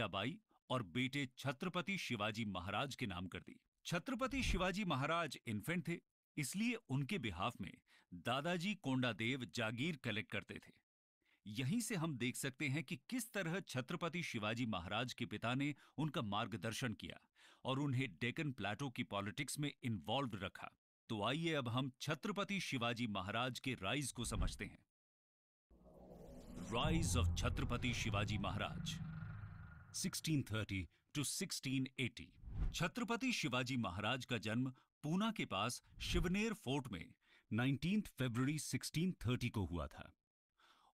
By और बेटे छत्रपति शिवाजी महाराज के नाम कर दी। छत्रपति शिवाजी महाराज इन्फेंट थे, इसलिए उनके बिहाफ में दादाजी कोंडादेव जागीर कलेक्ट करते थे। यहीं से हम देख सकते हैं कि किस तरह छत्रपति शिवाजी महाराज के पिता ने उनका मार्गदर्शन किया और उन्हें डेक्कन प्लेटो की पॉलिटिक्स में इन्वॉल्व रखा। तो आइए अब हम छत्रपति शिवाजी महाराज के राइज को समझते हैं। Rise of Chhatrapati Shivaji Maharaj 1630 to 1680। Chhatrapati Shivaji Maharaj का जन्म पूना के पास शिवनेर फोर्ट में 19 फरवरी 1630 को हुआ था।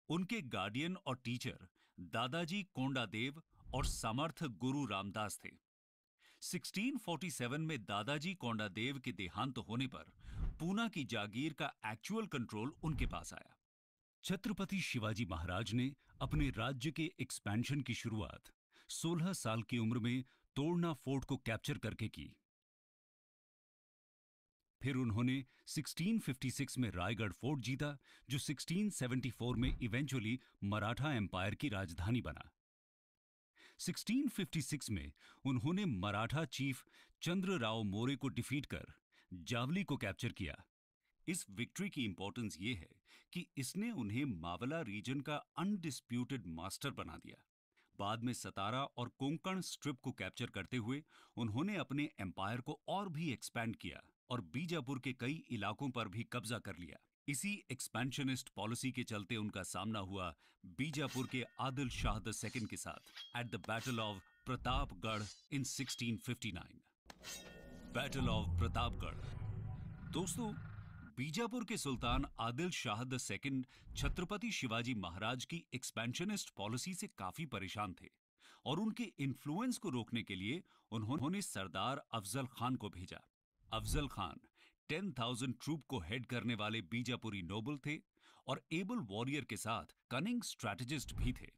उनके गार्डियन और टीचर दादाजी कोंडादेव और समर्थ गुरु रामदास थे। 1647 में दादाजी कोंडादेव के देहांत होने पर पूना की जागीर का एक्चुअल कंट्रोल उनके पास आया। छत्रपति शिवाजी महाराज ने अपने राज्य के एक्सपेंशन की शुरुआत 16 साल की उम्र में तोड़ना फोर्ट को कैप्चर करके की। फिर उन्होंने 1656 में रायगढ़ फोर्ट जीता, जो 1674 में इवेंचुअली मराठा एम्पायर की राजधानी बना। 1656 में उन्होंने मराठा चीफ चंद्रराव मोरे को डिफीट कर जावली को कैप्चर किया। इस विक्ट्री की इंपॉर्टेंस ये है कि इसने उन्हें मावला रीजन का अनडिस्प्यूटेड मास्टर बना दिया। बाद में सतारा और कोंकण स्ट्रिप को कैप्चर करते हुए उन्होंने अपने एम्पायर को और भी एक्सपैंड किया और बीजापुर के कई इलाकों पर भी कब्जा कर लिया। इसी एक्सपेंशनिस्ट पॉलिसी के चलते उनका सामना हुआ बीजापुर के आदिल शाह II के साथ at the battle of Pratapgarh in 1659। Battle of Pratapgarh. दोस्तों, बीजापुर के सुल्तान आदिल शाह II छत्रपति शिवाजी महाराज की एक्सपेंशनिस्ट पॉलिसी से काफी परेशान थे और उनके इन्फ्लुएंस को रोकने के लिए उन्होंने सरदार अफजल खान को भेजा। अफजल खान 10,000 ट्रूप को हेड करने वाले बीजापुरी नोबल थे और एबल वॉरियर के साथ कनिंग स्ट्रैटेजिस्ट भी थे।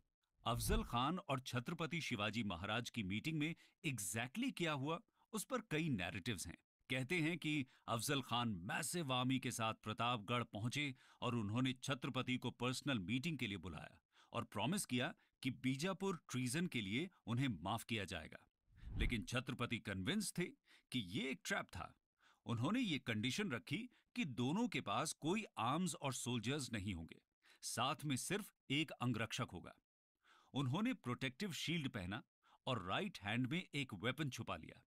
अफजल खान और छत्रपति शिवाजी महाराज की मीटिंग में एग्जैक्टली क्या हुआ, उस पर कई नैरेटिव्स हैं। कहते हैं कि अफजल खान मैसिव आर्मी के साथ प्रतापगढ़ पहुंचे और उन्होंने छत्रपति को पर्सनल मीटिंग के लिए बुलाया और प्रॉमिस किया कि बीजापुर ट्रीजन के लिए उन्हें माफ किया जाएगा। लेकिन छत्रपति कन्विंस थे कि ये एक ट्रैप था। उन्होंने ये कंडीशन रखी कि दोनों के पास कोई आर्म्स और सोल्जर्स नहीं होंगे, साथ में सिर्फ एक अंगरक्षक होगा। उन्होंने प्रोटेक्टिव शील्ड पहना और राइट हैंड में एक वेपन छुपा लिया।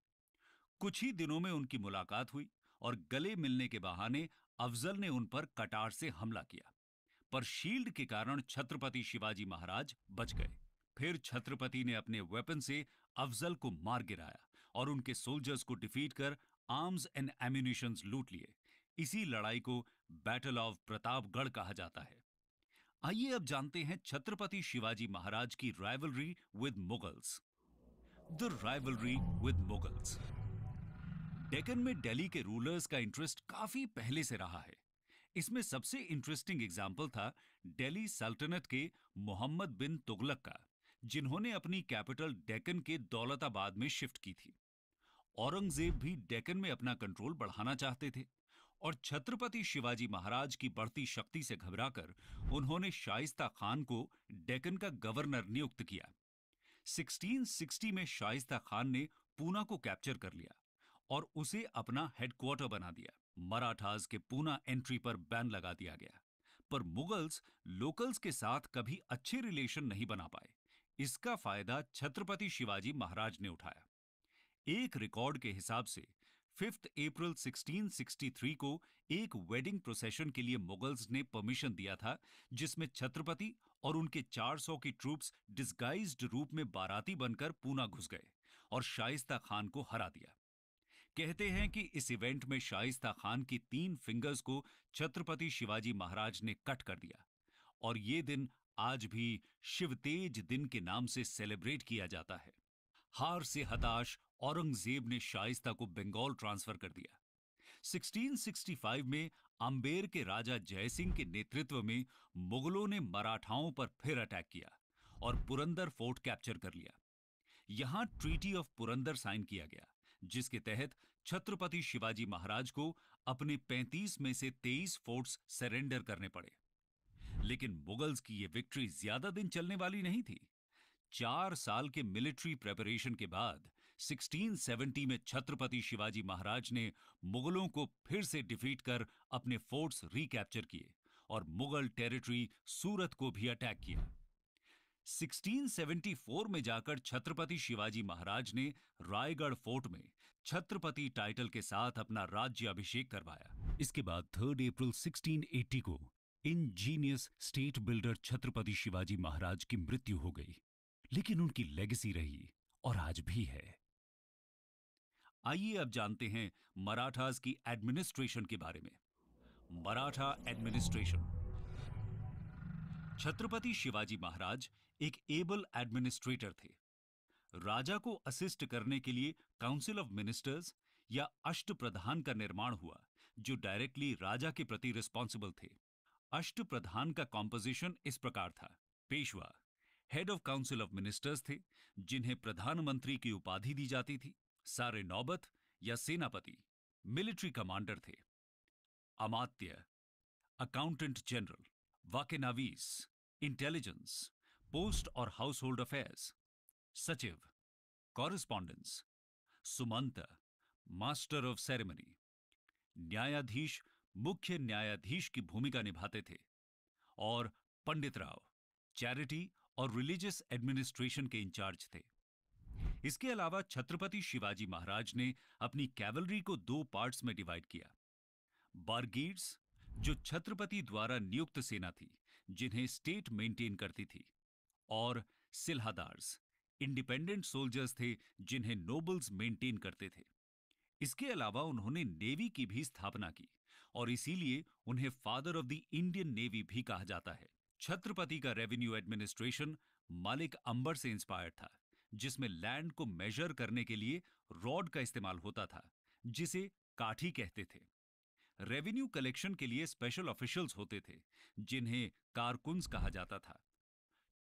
कुछ ही दिनों में उनकी मुलाकात हुई और गले मिलने के बहाने अफजल ने उन पर कटार से हमला किया, पर शील्ड के कारण छत्रपति शिवाजी महाराज बच गए। फिर छत्रपति ने अपने वेपन से अफजल को मार गिराया और उनके सोल्जर्स को डिफीट कर आर्म्स एंड एम्यूनिशंस लूट लिए। इसी लड़ाई को बैटल ऑफ प्रतापगढ़ कहा जाता है। आइए अब जानते हैं छत्रपति शिवाजी महाराज की rivalry with Mughals. The rivalry with Mughals. Deccan में दिल्ली के रूलर्स का इंटरेस्ट काफी पहले से रहा है। इसमें सबसे इंटरेस्टिंग एग्जाम्पल था दिल्ली सल्तनत के मोहम्मद बिन तुगलक का, जिन्होंने अपनी कैपिटल डेक्कन के दौलताबाद में शिफ्ट की थी। औरंगजेब भी डेक्कन में अपना कंट्रोल बढ़ाना चाहते थे और छत्रपति शिवाजी महाराज की बढ़ती शक्ति से घबराकर उन्होंने शाइस्ता खान को डेक्कन का गवर्नर नियुक्त किया। 1660 में शाइस्ता खान ने पूना को कैप्चर कर लिया और उसे अपना हेडक्वार्टर बना दिया। मराठास के पूना एंट्री पर बैन लगा दिया गया, पर मुगल्स लोकल्स के साथ कभी अच्छे रिलेशन नहीं बना पाए। इसका फायदा छत्रपति शिवाजी महाराज ने उठाया। एक रिकॉर्ड के हिसाब से 5 अप्रैल 1663 को एक वेडिंग प्रोसेशन के लिए मुगल्स ने परमिशन दिया था, जिसमें छत्रपति और उनके 400 की ट्रूप्स डिस्गाइज्ड रूप में बाराती बनकर पूना घुस गए और शाइस्ता खान को हरा दिया। कहते हैं कि इस इवेंट में शाइस्ता खान की 3 फिंगर्स को छत्रपति शिवाजी महाराज ने कट कर दिया और ये दिन आज भी शिवतेज दिन के नाम से सेलिब्रेट किया जाता है। हार से हताश औरंगजेब ने शाइस्ता को बंगाल ट्रांसफर कर दिया। 1665 में अंबेर के राजा जयसिंह के नेतृत्व में मुगलों ने मराठाओं पर फिर अटैक किया और पुरंदर फोर्ट कैप्चर कर लिया। यहां ट्रीटी ऑफ पुरंदर साइन किया गया, जिसके तहत छत्रपति शिवाजी महाराज को अपने 35 में से 23 फोर्ट्स सरेंडर करने पड़े। लेकिन मुगल्स की यह विक्ट्री ज्यादा दिन चलने वाली नहीं थी। 4 साल के मिलिट्री प्रेपरेशन के बाद 1670 में छत्रपति शिवाजी महाराज ने मुगलों को फिर से डिफीट कर अपने फोर्ट्स रिकैप्चर किए और मुगल टेरिटरी सूरत को भी अटैक किया। 1674 में जाकर छत्रपति शिवाजी महाराज ने रायगढ़ फोर्ट में छत्रपति टाइटल के साथ अपना राज्य अभिषेक करवाया। इसके बाद 3 अप्रैल 1680 को ingenious state builder Chhatrapati Shivaji Maharaj की मृत्यु हो गई, लेकिन उनकी लेगेसी रही और आज भी है। आइए अब जानते हैं मराठास की एडमिनिस्ट्रेशन के बारे में। मराठा एडमिनिस्ट्रेशन। छत्रपति शिवाजी महाराज एक एबल एडमिनिस्ट्रेटर थे। राजा को असिस्ट करने के लिए काउंसिल ऑफ मिनिस्टर्स या अष्टप्रधान का निर्माण हुआ, जो डायरेक्टली राजा के प्रति रिस्पॉन्सिबल थे। अष्टप्रधान का कॉम्पोजिशन इस प्रकार था। Peshwa head of council of ministers थे, जिन्हें प्रधानमंत्री की उपाधि दी जाती थी। सारे नौबत या सेनापति मिलिट्री कमांडर थे। अमात्य अकाउंटेंट जनरल, वाकेनावीस इंटेलिजेंस, पोस्ट और हाउस होल्ड अफेयर्स, सचिव correspondence, Sumant master of ceremony, न्यायाधीश मुख्य न्यायाधीश की भूमिका निभाते थे, और पंडित राव चैरिटी और रिलीजियस एडमिनिस्ट्रेशन के इंचार्ज थे। इसके अलावा छत्रपति शिवाजी महाराज ने अपनी कैवलरी को 2 पार्ट्स में डिवाइड किया। बारगीर्ड्स, जो छत्रपति द्वारा नियुक्त सेना थी जिन्हें स्टेट मेंटेन करती थी, और सिलहादार्स इंडिपेंडेंट सोल्जर्स थे जिन्हें नोबल्स मेंटेन करते थे। इसके अलावा उन्होंने नेवी की भी स्थापना की और इसीलिए उन्हें father of the Indian navy भी कहा जाता है। छत्रपति का रेवेन्यू एडमिनिस्ट्रेशन मालिक अंबर से इंस्पायर्ड था, जिसमें लैंड को मेजर करने के लिए रॉड का इस्तेमाल होता था, जिसे काठी कहते थे। रेवेन्यू कलेक्शन के लिए स्पेशल ऑफिशियल्स होते थे, जिन्हें कारकुन्स कहा जाता था।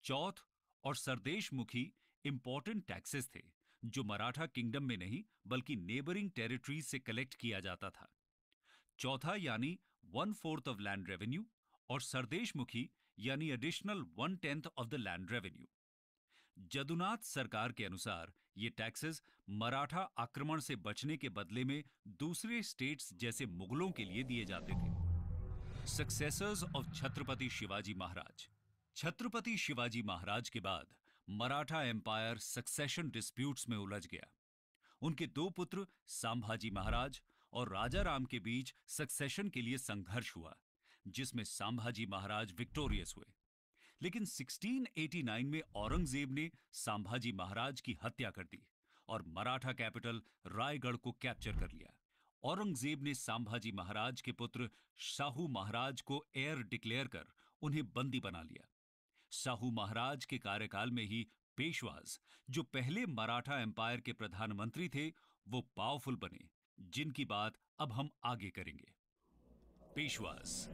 चौथ और सरदेश मुखी इंपॉर्टेंट टैक्सेस थे, जो मराठा किंगडम में नहीं बल्कि नेबरिंग टेरिटरीज से कलेक्ट किया जाता था। चौथा यानी 1/4 ऑफ लैंड रेवेन्यू, और सरदेश मुखी यानी additional 1/10 of the land revenue. Jadunath सरकार के अनुसार ये टैक्सेस मराठा आक्रमण से बचने के बदले में दूसरे स्टेट्स जैसे मुगलों के लिए दिए जाते थे। सक्सेसर्स ऑफ छत्रपति शिवाजी महाराज। छत्रपति शिवाजी महाराज के बाद मराठा एम्पायर सक्सेशन डिस्प्यूट्स में उलझ गया। उनके 2 पुत्र संभाजी महाराज और राजा राम के बीच सक्सेशन के लिए संघर्ष हुआ, जिसमें संभाजी महाराज विक्टोरियस हुए। लेकिन 1689 में औरंगजेब ने संभाजी महाराज की हत्या कर दी और मराठा कैपिटल रायगढ़ को कैप्चर कर लिया। औरंगजेब ने संभाजी महाराज के पुत्र शाहू महाराज को हेir डिक्लेयर कर उन्हें बंदी बना लिया। शाहू महाराज के कार्यकाल में ही पेशवाज, जो पहले मराठा एम्पायर के प्रधानमंत्री थे, वो पावरफुल बने, जिनकी बात अब हम आगे करेंगे। पेशवाज।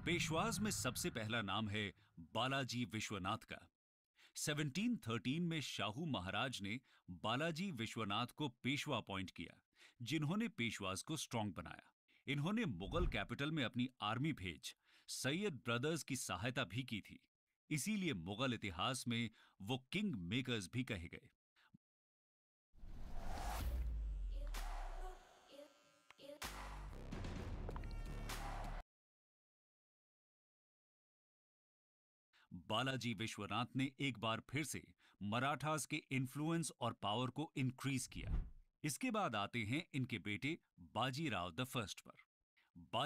पेशवाज में सबसे पहला नाम है बालाजी विश्वनाथ का। 1713 में शाहू महाराज ने बालाजी विश्वनाथ को पेशवा अपॉइंट किया, जिन्होंने पेशवाज को स्ट्रांग बनाया। इन्होंने मुगल कैपिटल में अपनी आर्मी भेज सैयद ब्रदर्स की सहायता भी की थी, इसीलिए मुगल इतिहास में वो किंग मेकर्स भी कहे गए। बालाजी विश्वनाथ ने एक बार फिर से मराठास के इन्फ्लुएंस और पावर को इंक्रीज किया। इसके बाद आते हैं इनके बेटे बाजीराव द फर्स्ट पर।